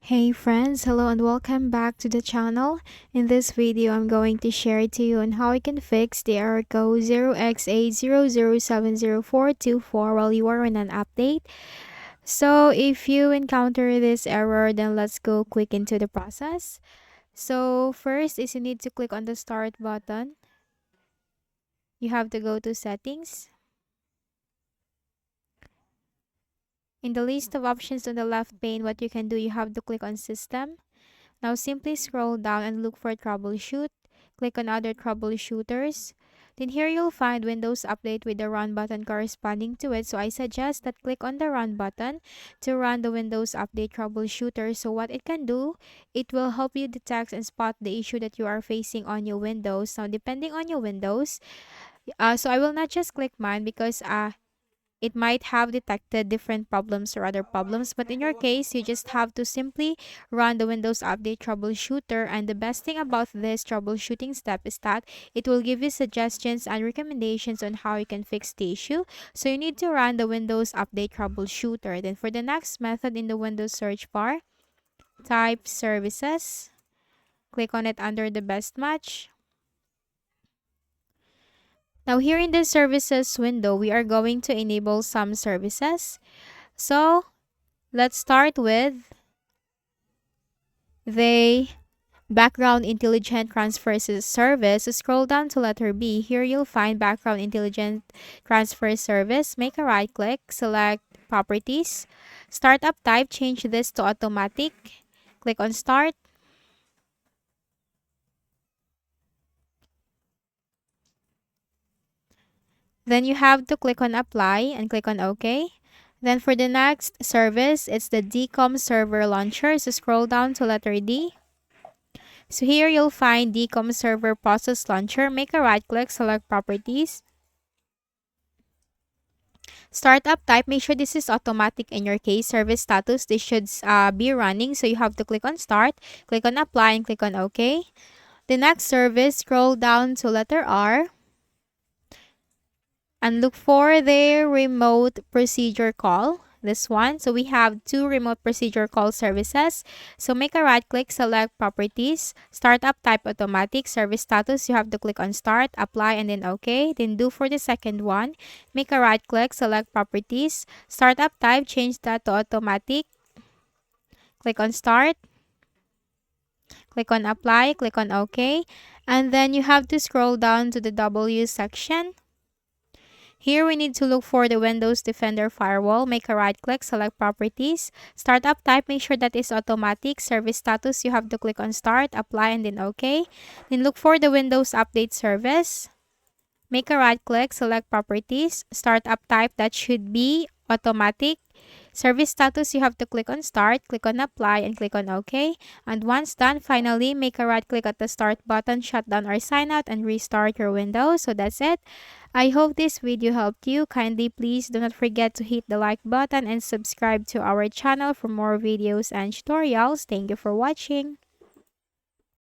Hey friends, hello and welcome back to the channel. In this video, I'm going to share to you on how you can fix the error code 0x80070424 while you are in an update. So if you encounter this error, then let's go quick into the process. So first is you need to click on the start button. You have to go to settings. In the list of options on the left pane, what you can do, you have to click on system. Now simply scroll down and look for troubleshoot. Click on other troubleshooters. Then here you'll find Windows Update with the run button corresponding to it. So I suggest that click on the run button to run the Windows Update troubleshooter. So what it can do, it will help you detect and spot the issue that you are facing on your Windows. Now depending on your Windows, so I will not just click mine because it might have detected different problems or other problems, but in your case, you just have to simply run the Windows Update troubleshooter. And the best thing about this troubleshooting step is that it will give you suggestions and recommendations on how you can fix the issue. So you need to run the Windows Update troubleshooter. Then for the next method in the Windows search bar, type services. Click on it under the best match. Now here in the services window, we are going to enable some services. So let's start with the background intelligent transfer service. Scroll down to letter B. Here you'll find background intelligent transfer service. Make a right click, select properties. Startup type, change this to automatic. Click on start. Then you have to click on apply and click on OK. Then for the next service, it's the DCOM server launcher. So scroll down to letter D. So here you'll find DCOM server process launcher. Make a right click, select properties. Startup type, make sure this is automatic in your case. Service status, this should be running. So you have to click on start, click on apply, and click on OK. The next service, scroll down to letter R. And look for the remote procedure call, this one. So we have two remote procedure call services. So make a right click, select properties, startup type automatic, service status, you have to click on start, apply, and then OK. Then do for the second one, make a right click, select properties, startup type, change that to automatic, click on start, click on apply, click on OK. And then you have to scroll down to the W section. Here we need to look for the Windows Defender Firewall. Make a right click, select properties. Startup type, make sure that is automatic. Service status, you have to click on start, apply, and then OK. Then look for the Windows Update service. Make a right click, select properties. Startup type, that should be automatic. Service status, you have to click on start, click on apply, and click on OK. And once done, finally, make a right click at the start button, shut down or sign out, and restart your Windows. So that's it. I hope this video helped you. Kindly please do not forget to hit the like button and subscribe to our channel for more videos and tutorials. Thank you for watching.